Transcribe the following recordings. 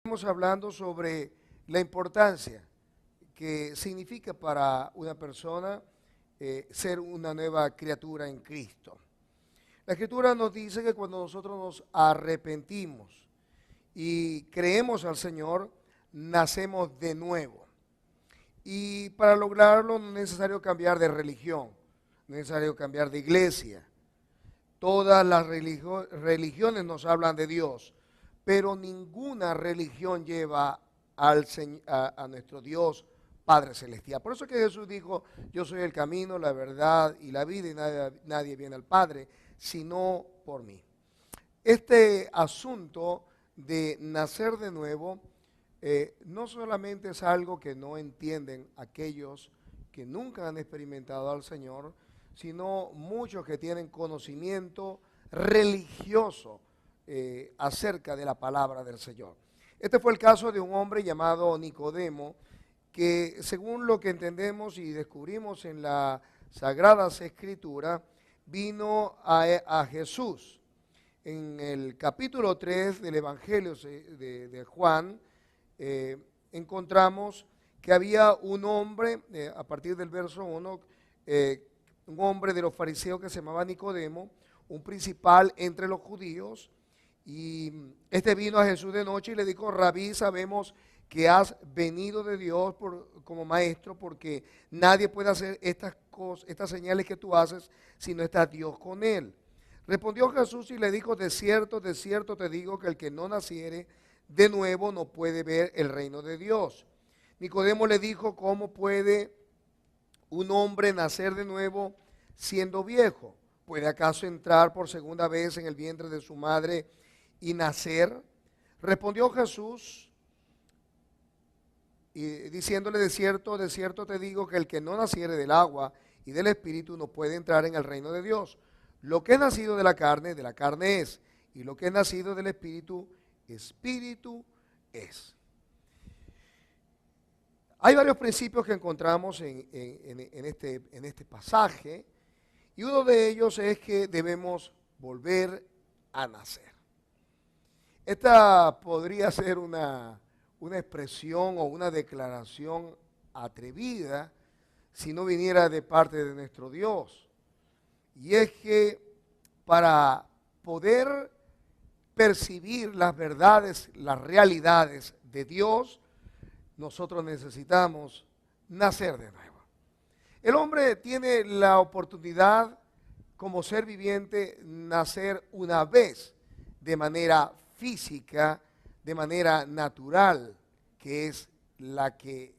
Estamos hablando sobre la importancia que significa para una persona ser una nueva criatura en Cristo. La Escritura nos dice que cuando nosotros nos arrepentimos y creemos al Señor, nacemos de nuevo. Y para lograrlo no es necesario cambiar de religión, no es necesario cambiar de iglesia. Todas las religiones nos hablan de Dios, pero ninguna religión lleva a nuestro Dios Padre Celestial. Por eso es que Jesús dijo, yo soy el camino, la verdad y la vida, y nadie viene al Padre sino por mí. Este asunto de nacer de nuevo no solamente es algo que no entienden aquellos que nunca han experimentado al Señor, sino muchos que tienen conocimiento religioso acerca de la palabra del Señor. Este fue el caso de un hombre llamado Nicodemo, que según lo que entendemos y descubrimos en las Sagradas Escrituras, vino a Jesús. En el capítulo 3 del Evangelio de Juan, encontramos que había un hombre, a partir del verso 1, un hombre de los fariseos que se llamaba Nicodemo, un principal entre los judíos, y este vino a Jesús de noche y le dijo, Rabí, sabemos que has venido de Dios como maestro, porque nadie puede hacer estas señales que tú haces si no está Dios con él. Respondió Jesús y le dijo, de cierto te digo que el que no naciere de nuevo no puede ver el reino de Dios. Nicodemo le dijo, ¿cómo puede un hombre nacer de nuevo siendo viejo? ¿Puede acaso entrar por segunda vez en el vientre de su madre y nacer? Respondió Jesús y diciéndole, de cierto te digo que el que no naciere del agua y del Espíritu no puede entrar en el reino de Dios. Lo que es nacido de la carne es, y lo que es nacido del Espíritu, Espíritu es. Hay varios principios que encontramos en este pasaje, y uno de ellos es que debemos volver a nacer. Esta podría ser una expresión o una declaración atrevida si no viniera de parte de nuestro Dios. Y es que para poder percibir las verdades, las realidades de Dios, nosotros necesitamos nacer de nuevo. El hombre tiene la oportunidad como ser viviente nacer una vez de manera física, de manera natural, que es la que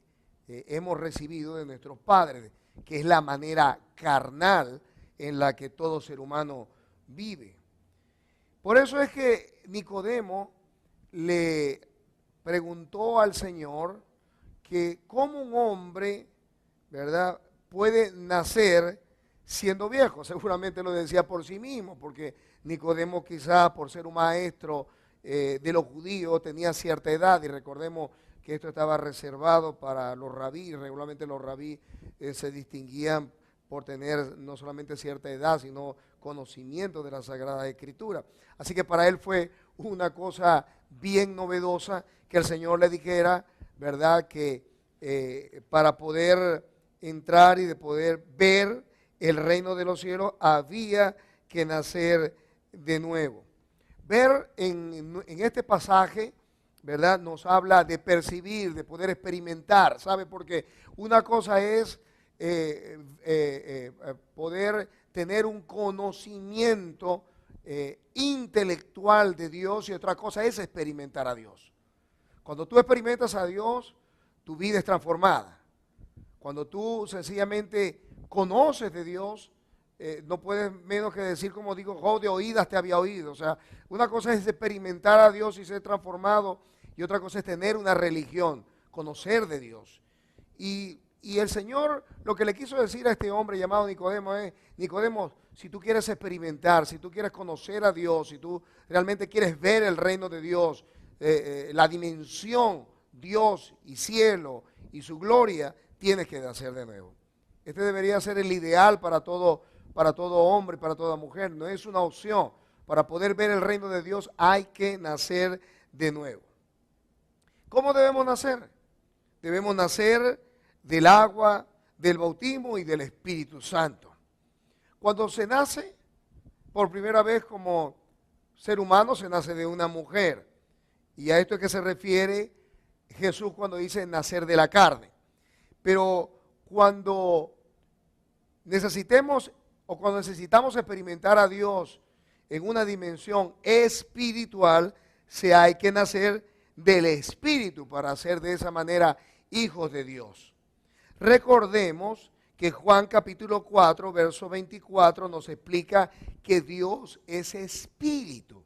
hemos recibido de nuestros padres, que es la manera carnal en la que todo ser humano vive. Por eso es que Nicodemo le preguntó al Señor que cómo un hombre, ¿verdad?, puede nacer siendo viejo. Seguramente lo decía por sí mismo, porque Nicodemo quizás por ser un maestro de los judíos tenía cierta edad, y recordemos que esto estaba reservado para los rabí. Regularmente los rabí se distinguían por tener no solamente cierta edad, sino conocimiento de la Sagrada Escritura. Así que para él fue una cosa bien novedosa que el Señor le dijera, ¿verdad?, que para poder entrar y de poder ver el reino de los cielos había que nacer de nuevo. Ver en este pasaje, ¿verdad?, nos habla de percibir, de poder experimentar, ¿sabe? Porque una cosa es poder tener un conocimiento intelectual de Dios, y otra cosa es experimentar a Dios. Cuando tú experimentas a Dios, tu vida es transformada. Cuando tú sencillamente conoces de Dios, no puedes menos que decir, como digo, oh, de oídas te había oído. O sea, una cosa es experimentar a Dios y ser transformado, y otra cosa es tener una religión, conocer de Dios. Y el Señor lo que le quiso decir a este hombre llamado Nicodemo es, Nicodemo, si tú quieres experimentar, si tú quieres conocer a Dios, si tú realmente quieres ver el reino de Dios, la dimensión Dios y cielo y su gloria, tienes que nacer de nuevo. Este debería ser el ideal para todo hombre, para toda mujer. No es una opción. Para poder ver el reino de Dios hay que nacer de nuevo. ¿Cómo debemos nacer? Debemos nacer del agua, del bautismo y del Espíritu Santo. Cuando se nace por primera vez como ser humano, se nace de una mujer. Y a esto es que se refiere Jesús cuando dice nacer de la carne. Pero cuando necesitamos experimentar a Dios en una dimensión espiritual, se hay que nacer del Espíritu para ser de esa manera hijos de Dios. Recordemos que Juan capítulo 4, verso 24 nos explica que Dios es espíritu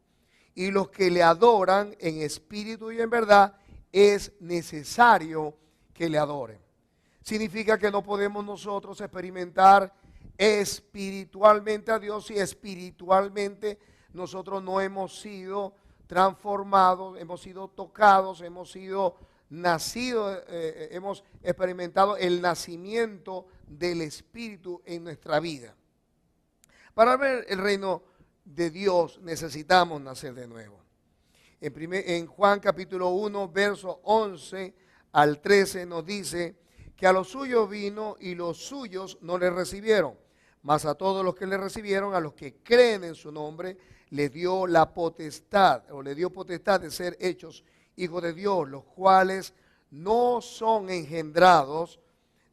y los que le adoran en espíritu y en verdad es necesario que le adoren. Significa que no podemos nosotros experimentar espiritualmente a Dios si espiritualmente nosotros no hemos sido transformados, hemos sido tocados, hemos sido nacidos, hemos experimentado el nacimiento del Espíritu en nuestra vida. Para ver el reino de Dios necesitamos nacer de nuevo. En Juan capítulo 1, verso 11 al 13 nos dice que a los suyos vino y los suyos no le recibieron, mas a todos los que le recibieron, a los que creen en su nombre, le dio potestad de ser hechos hijos de Dios, los cuales no son engendrados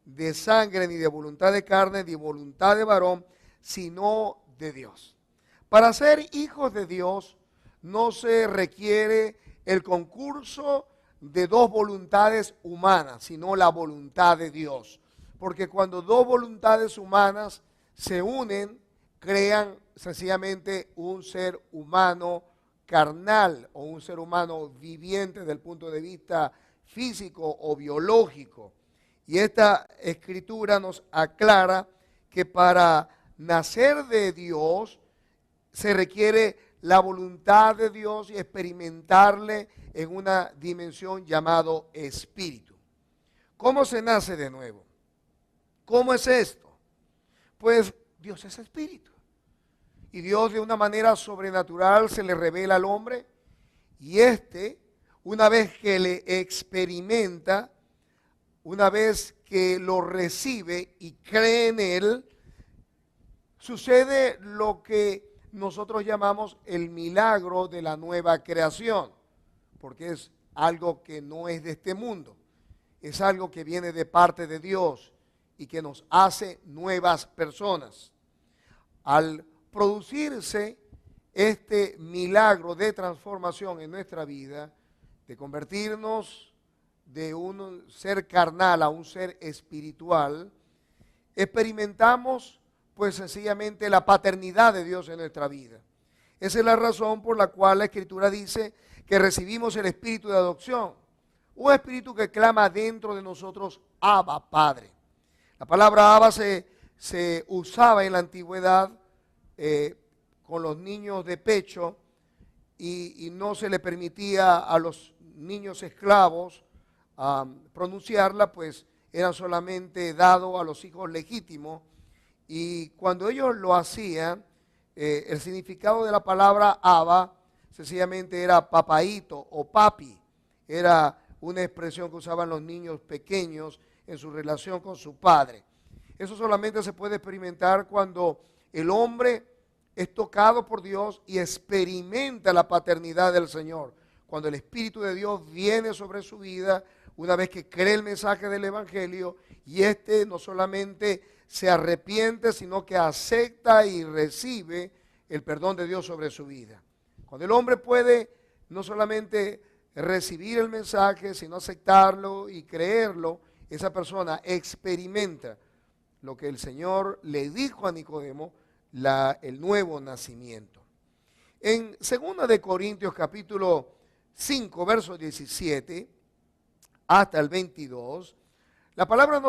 de sangre, ni de voluntad de carne, ni de voluntad de varón, sino de Dios. Para ser hijos de Dios no se requiere el concurso de dos voluntades humanas, sino la voluntad de Dios. Porque cuando dos voluntades humanas se unen, crean sencillamente un ser humano carnal o un ser humano viviente desde el punto de vista físico o biológico. Y esta escritura nos aclara que para nacer de Dios se requiere la voluntad de Dios y experimentarle en una dimensión llamado espíritu. ¿Cómo se nace de nuevo? ¿Cómo es esto? Pues Dios es espíritu. Y Dios de una manera sobrenatural se le revela al hombre y una vez que le experimenta, una vez que lo recibe y cree en él, sucede lo que nosotros llamamos el milagro de la nueva creación, porque es algo que no es de este mundo, es algo que viene de parte de Dios y que nos hace nuevas personas. Al producirse este milagro de transformación en nuestra vida, de convertirnos de un ser carnal a un ser espiritual, experimentamos pues sencillamente la paternidad de Dios en nuestra vida. Esa es la razón por la cual la Escritura dice que recibimos el espíritu de adopción, un espíritu que clama dentro de nosotros, Abba, Padre. La palabra Abba se usaba en la antigüedad con los niños de pecho y no se le permitía a los niños esclavos pronunciarla, pues era solamente dado a los hijos legítimos. Y cuando ellos lo hacían, el significado de la palabra Abba sencillamente era papaíto o papi. Era una expresión que usaban los niños pequeños en su relación con su padre. Eso solamente se puede experimentar cuando el hombre es tocado por Dios y experimenta la paternidad del Señor. Cuando el Espíritu de Dios viene sobre su vida, una vez que cree el mensaje del Evangelio y no solamente se arrepiente, sino que acepta y recibe el perdón de Dios sobre su vida. Cuando el hombre puede no solamente recibir el mensaje, sino aceptarlo y creerlo, esa persona experimenta lo que el Señor le dijo a Nicodemo, el nuevo nacimiento. En 2 de Corintios capítulo 5, verso 17 hasta el 22, la palabra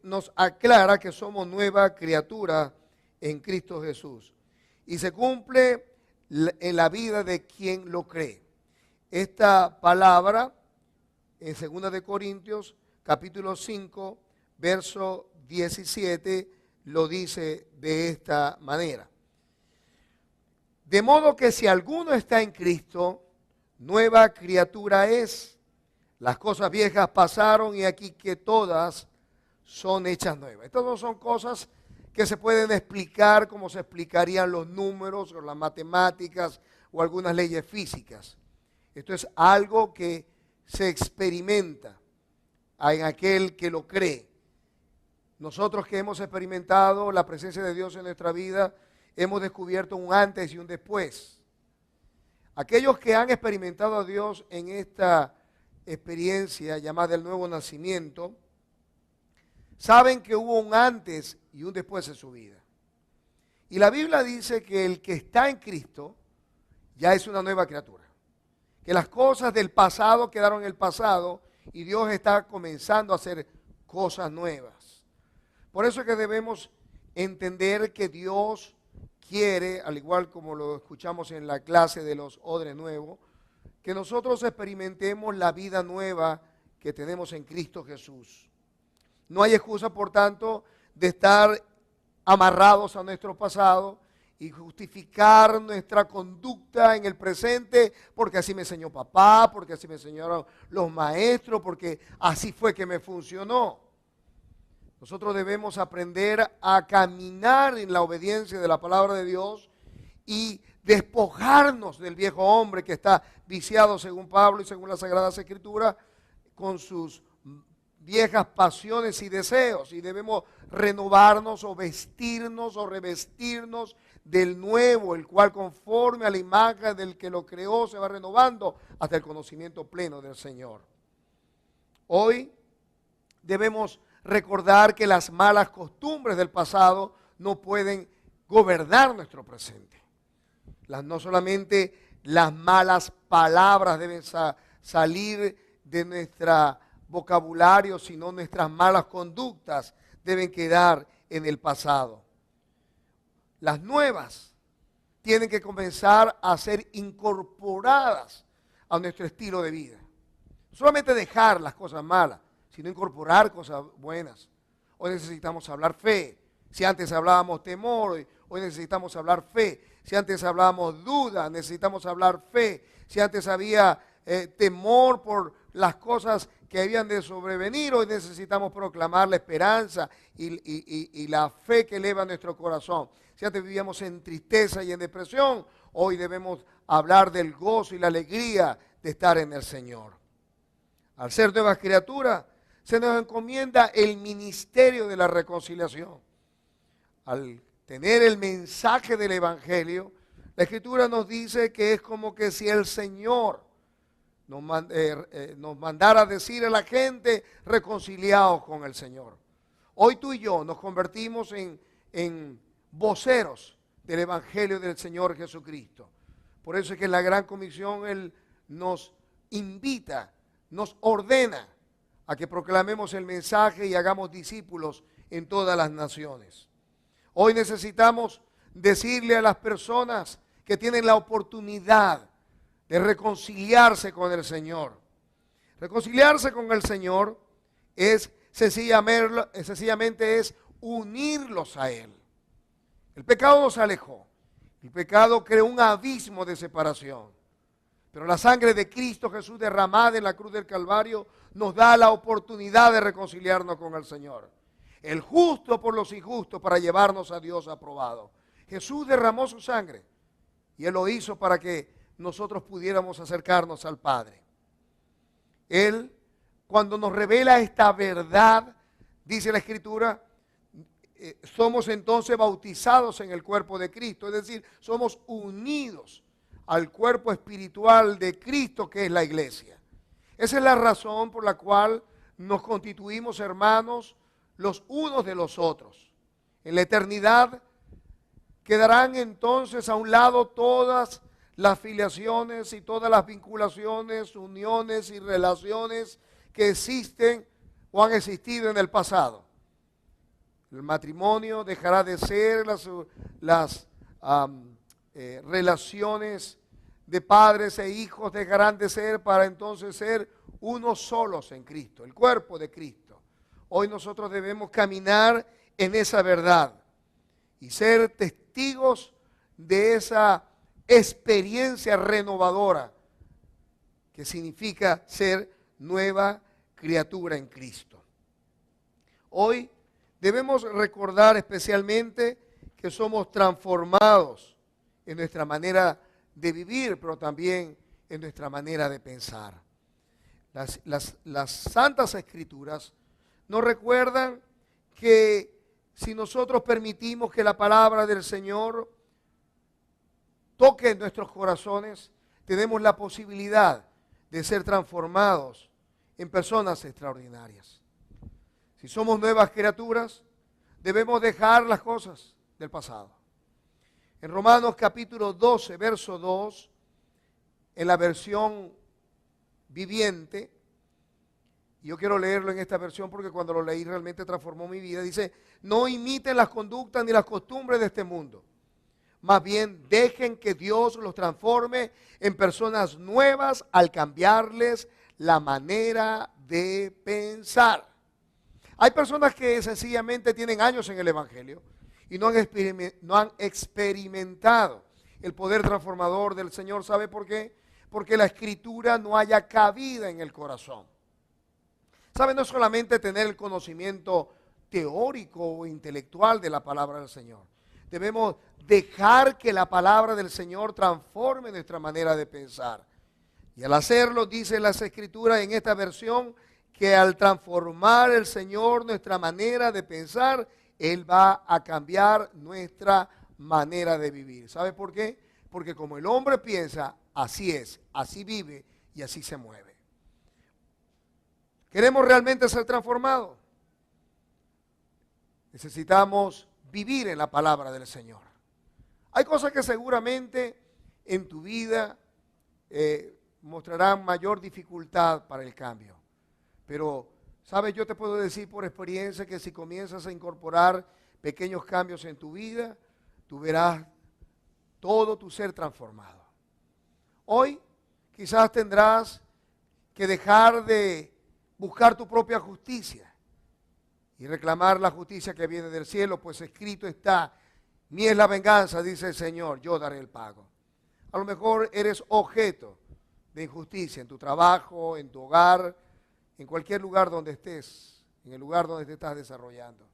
nos aclara que somos nueva criatura en Cristo Jesús y se cumple en la vida de quien lo cree. Esta palabra en 2 de Corintios capítulo 5, verso 17 lo dice de esta manera. De modo que si alguno está en Cristo, nueva criatura es. Las cosas viejas pasaron y aquí que todas son hechas nuevas. Estas no son cosas que se pueden explicar como se explicarían los números o las matemáticas o algunas leyes físicas. Esto es algo que se experimenta en aquel que lo cree. Nosotros que hemos experimentado la presencia de Dios en nuestra vida, hemos descubierto un antes y un después. Aquellos que han experimentado a Dios en esta experiencia llamada el nuevo nacimiento, saben que hubo un antes y un después en su vida. Y la Biblia dice que el que está en Cristo ya es una nueva criatura. Que las cosas del pasado quedaron en el pasado y Dios está comenzando a hacer cosas nuevas. Por eso es que debemos entender que Dios quiere, al igual como lo escuchamos en la clase de los odres nuevos, que nosotros experimentemos la vida nueva que tenemos en Cristo Jesús. No hay excusa, por tanto, de estar amarrados a nuestro pasado y justificar nuestra conducta en el presente, porque así me enseñó papá, porque así me enseñaron los maestros, porque así fue que me funcionó. Nosotros debemos aprender a caminar en la obediencia de la palabra de Dios y despojarnos del viejo hombre que está viciado, según Pablo y según las Sagradas Escrituras, con sus viejas pasiones y deseos, y debemos renovarnos o vestirnos o revestirnos del nuevo, el cual conforme a la imagen del que lo creó se va renovando hasta el conocimiento pleno del Señor. Hoy debemos recordar que las malas costumbres del pasado no pueden gobernar nuestro presente. No solamente las malas palabras deben salir de nuestra vocabulario, sino nuestras malas conductas deben quedar en el pasado. Las nuevas tienen que comenzar a ser incorporadas a nuestro estilo de vida. No solamente dejar las cosas malas, sino incorporar cosas buenas. Hoy necesitamos hablar fe. Si antes hablábamos temor, hoy necesitamos hablar fe. Si antes hablábamos duda, necesitamos hablar fe. Si antes había temor por las cosas que habían de sobrevenir, hoy necesitamos proclamar la esperanza y la fe que eleva nuestro corazón. Si antes vivíamos en tristeza y en depresión, hoy debemos hablar del gozo y la alegría de estar en el Señor. Al ser nuevas criaturas, se nos encomienda el ministerio de la reconciliación. Al tener el mensaje del Evangelio, la Escritura nos dice que es como que si el Señor nos mandara a decir a la gente, reconciliados con el Señor. Hoy tú y yo nos convertimos en voceros del Evangelio del Señor Jesucristo. Por eso es que en la Gran Comisión Él nos invita, nos ordena a que proclamemos el mensaje y hagamos discípulos en todas las naciones. Hoy necesitamos decirle a las personas que tienen la oportunidad de reconciliarse con el Señor. Reconciliarse con el Señor es sencillamente es unirlos a Él. El pecado nos alejó. El pecado creó un abismo de separación. Pero la sangre de Cristo Jesús derramada en la cruz del Calvario nos da la oportunidad de reconciliarnos con el Señor. El justo por los injustos para llevarnos a Dios aprobado. Jesús derramó su sangre y Él lo hizo para que nosotros pudiéramos acercarnos al Padre. Él, cuando nos revela esta verdad, dice la Escritura, somos entonces bautizados en el cuerpo de Cristo, es decir, somos unidos al cuerpo espiritual de Cristo que es la iglesia. Esa es la razón por la cual nos constituimos hermanos los unos de los otros. En la eternidad quedarán entonces a un lado todas las filiaciones y todas las vinculaciones, uniones y relaciones que existen o han existido en el pasado. El matrimonio dejará de ser las relaciones de padres e hijos dejarán de ser para entonces ser unos solos en Cristo, el cuerpo de Cristo. Hoy nosotros debemos caminar en esa verdad y ser testigos de esa experiencia renovadora que significa ser nueva criatura en Cristo. Hoy debemos recordar especialmente que somos transformados en nuestra manera de vivir, pero también en nuestra manera de pensar. Las Santas Escrituras nos recuerdan que si nosotros permitimos que la palabra del Señor toque en nuestros corazones, tenemos la posibilidad de ser transformados en personas extraordinarias. Si somos nuevas criaturas, debemos dejar las cosas del pasado. En Romanos capítulo 12, verso 2, en la versión viviente, yo quiero leerlo en esta versión porque cuando lo leí realmente transformó mi vida, dice: no imiten las conductas ni las costumbres de este mundo, más bien dejen que Dios los transforme en personas nuevas al cambiarles la manera de pensar. Hay personas que sencillamente tienen años en el Evangelio y no han experimentado el poder transformador del Señor. ¿Sabe por qué? Porque la Escritura no haya cabida en el corazón. ¿Sabe? No solamente tener el conocimiento teórico o intelectual de la palabra del Señor. Debemos dejar que la palabra del Señor transforme nuestra manera de pensar. Y al hacerlo, dice las Escrituras en esta versión, que al transformar el Señor nuestra manera de pensar, Él va a cambiar nuestra manera de vivir. ¿Sabe por qué? Porque como el hombre piensa, así es, así vive y así se mueve. ¿Queremos realmente ser transformados? Necesitamos vivir en la palabra del Señor. Hay cosas que seguramente en tu vida mostrarán mayor dificultad para el cambio. Pero, ¿sabes? Yo te puedo decir por experiencia que si comienzas a incorporar pequeños cambios en tu vida, tú verás todo tu ser transformado. Hoy quizás tendrás que dejar de buscar tu propia justicia y reclamar la justicia que viene del cielo, pues escrito está: mía es la venganza, dice el Señor, yo daré el pago. A lo mejor eres objeto de injusticia en tu trabajo, en tu hogar, en cualquier lugar donde estés, en el lugar donde te estás desarrollando.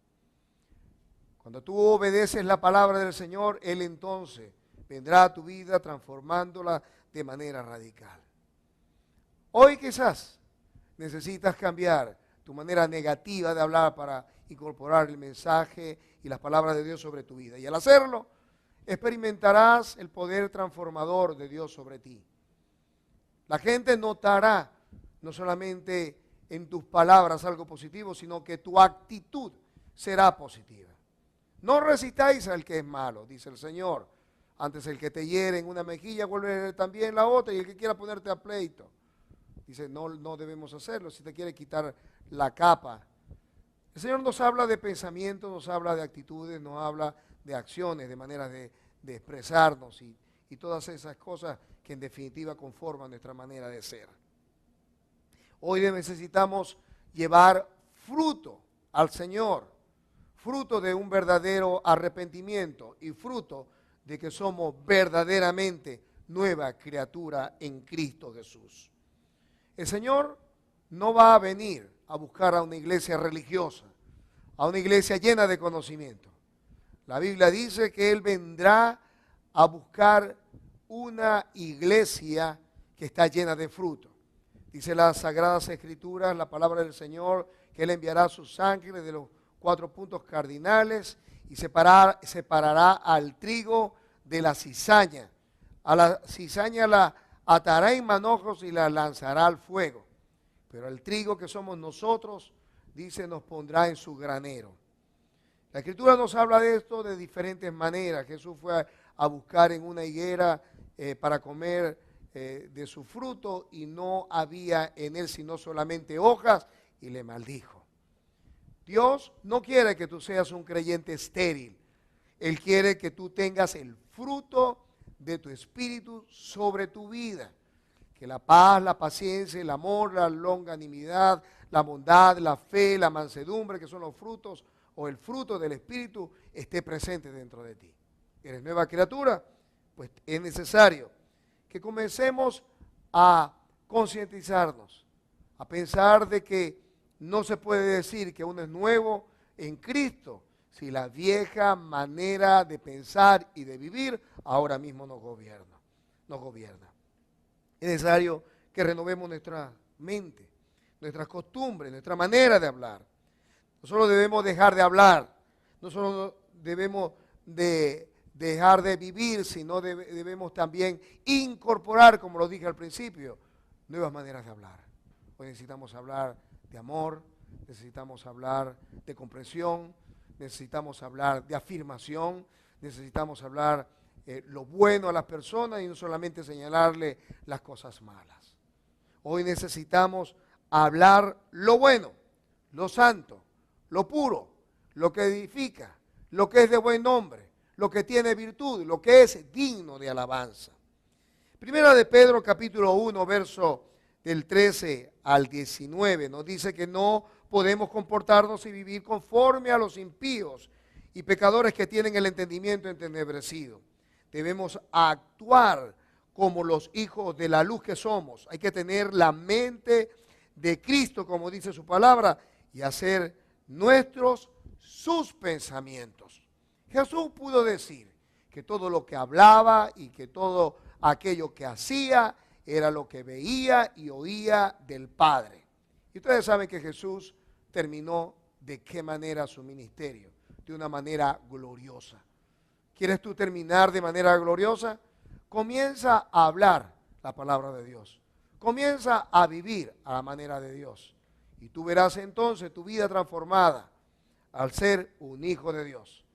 Cuando tú obedeces la palabra del Señor, Él entonces vendrá a tu vida transformándola de manera radical. Hoy quizás necesitas cambiar tu manera negativa de hablar para incorporar el mensaje y las palabras de Dios sobre tu vida. Y al hacerlo, experimentarás el poder transformador de Dios sobre ti. La gente notará no solamente en tus palabras algo positivo, sino que tu actitud será positiva. No resistáis al que es malo, dice el Señor. Antes el que te hiere en una mejilla, vuelve también la otra, y el que quiera ponerte a pleito. Dice, no debemos hacerlo, si te quiere quitar la capa. El Señor nos habla de pensamientos, nos habla de actitudes, nos habla de acciones, de maneras de expresarnos y todas esas cosas que en definitiva conforman nuestra manera de ser. Hoy necesitamos llevar fruto al Señor, fruto de un verdadero arrepentimiento y fruto de que somos verdaderamente nueva criatura en Cristo Jesús. El Señor no va a venir a buscar a una iglesia religiosa, a una iglesia llena de conocimiento. La Biblia dice que Él vendrá a buscar una iglesia que está llena de fruto. Dice las Sagradas Escrituras, la palabra del Señor, que Él enviará sus ángeles de los 4 puntos cardinales y separará al trigo de la cizaña. A la cizaña la atará en manojos y la lanzará al fuego. Pero el trigo que somos nosotros, dice, nos pondrá en su granero. La Escritura nos habla de esto de diferentes maneras. Jesús fue a buscar en una higuera para comer de su fruto y no había en él sino solamente hojas y le maldijo. Dios no quiere que tú seas un creyente estéril. Él quiere que tú tengas el fruto de tu espíritu sobre tu vida. Que la paz, la paciencia, el amor, la longanimidad, la bondad, la fe, la mansedumbre, que son los frutos o el fruto del espíritu, esté presente dentro de ti. ¿Eres nueva criatura? Pues es necesario que comencemos a concientizarnos, a pensar de que no se puede decir que uno es nuevo en Cristo si la vieja manera de pensar y de vivir ahora mismo nos gobierna. Es necesario que renovemos nuestra mente, nuestras costumbres, nuestra manera de hablar. No solo debemos dejar de hablar, no solo debemos de dejar de vivir, sino debemos también incorporar, como lo dije al principio, nuevas maneras de hablar. Hoy necesitamos hablar de amor, necesitamos hablar de comprensión, necesitamos hablar de afirmación, necesitamos hablar lo bueno a las personas y no solamente señalarle las cosas malas. Hoy necesitamos hablar lo bueno, lo santo, lo puro, lo que edifica, lo que es de buen nombre, lo que tiene virtud, lo que es digno de alabanza. Primera de Pedro, capítulo 1, verso del 13 al 19, nos dice que no podemos comportarnos y vivir conforme a los impíos y pecadores que tienen el entendimiento entenebrecido. Debemos actuar como los hijos de la luz que somos. Hay que tener la mente de Cristo, como dice su palabra, y hacer nuestros sus pensamientos. Jesús pudo decir que todo lo que hablaba y que todo aquello que hacía era lo que veía y oía del Padre. Y ustedes saben que Jesús terminó de qué manera su ministerio, de una manera gloriosa. ¿Quieres tú terminar de manera gloriosa? Comienza a hablar la palabra de Dios. Comienza a vivir a la manera de Dios. Y tú verás entonces tu vida transformada al ser un hijo de Dios.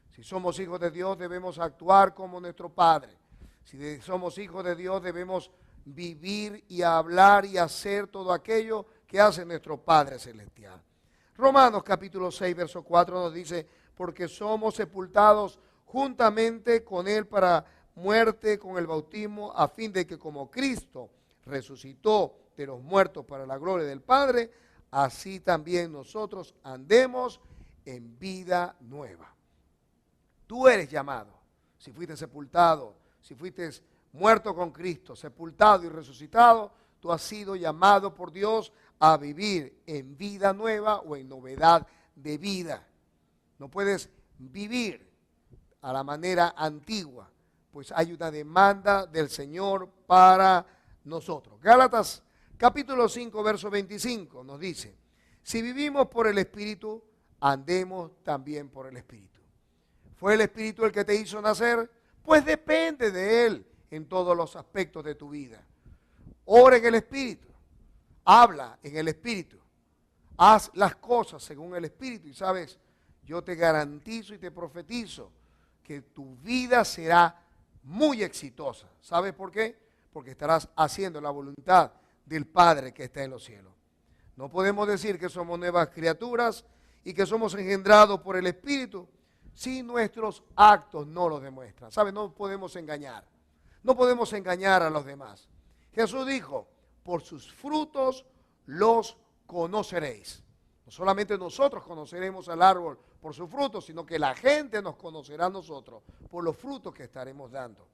Si somos hijos de Dios, debemos actuar como nuestro Padre. Si somos hijos de Dios, debemos vivir y hablar y hacer todo aquello que hace nuestro Padre Celestial. Romanos capítulo 6, verso 4 nos dice, porque somos sepultados juntamente con Él para muerte con el bautismo, a fin de que como Cristo resucitó de los muertos para la gloria del Padre, así también nosotros andemos en vida nueva. Tú eres llamado, si fuiste sepultado, si fuiste muerto con Cristo, sepultado y resucitado, tú has sido llamado por Dios a vivir en vida nueva o en novedad de vida. No puedes vivir a la manera antigua, pues hay una demanda del Señor para nosotros. Gálatas capítulo 5, verso 25 nos dice, si vivimos por el Espíritu, andemos también por el Espíritu. ¿Fue el Espíritu el que te hizo nacer? Pues depende de Él en todos los aspectos de tu vida. Ora en el Espíritu, habla en el Espíritu, haz las cosas según el Espíritu y sabes, yo te garantizo y te profetizo que tu vida será muy exitosa. ¿Sabes por qué? Porque estarás haciendo la voluntad del Padre que está en los cielos. No podemos decir que somos nuevas criaturas y que somos engendrados por el Espíritu si nuestros actos no lo demuestran. ¿Sabes? No podemos engañar. No podemos engañar a los demás. Jesús dijo, por sus frutos los conoceréis. No solamente nosotros conoceremos al árbol por sus frutos, sino que la gente nos conocerá a nosotros por los frutos que estaremos dando.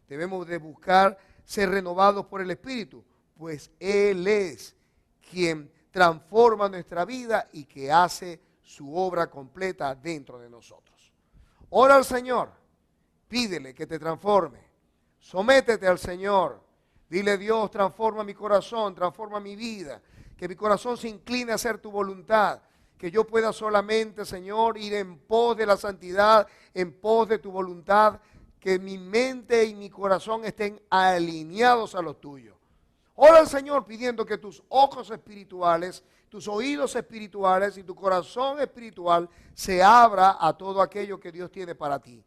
Debemos de buscar ser renovados por el Espíritu, pues Él es quien transforma nuestra vida y que hace su obra completa dentro de nosotros. Ora al Señor, pídele que te transforme, sométete al Señor, dile Dios, transforma mi corazón, transforma mi vida, que mi corazón se incline a hacer tu voluntad, que yo pueda solamente, Señor, ir en pos de la santidad, en pos de tu voluntad, que mi mente y mi corazón estén alineados a los tuyos. Ora al Señor pidiendo que tus ojos espirituales, tus oídos espirituales y tu corazón espiritual se abra a todo aquello que Dios tiene para ti.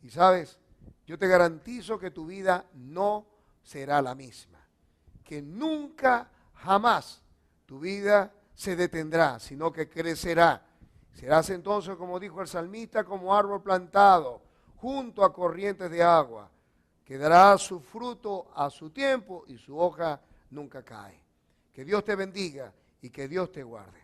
Y sabes, yo te garantizo que tu vida no será la misma, que nunca, jamás tu vida se detendrá, sino que crecerá. Serás entonces, como dijo el salmista, como árbol plantado junto a corrientes de agua, que dará su fruto a su tiempo y su hoja nunca cae. Que Dios te bendiga y que Dios te guarde.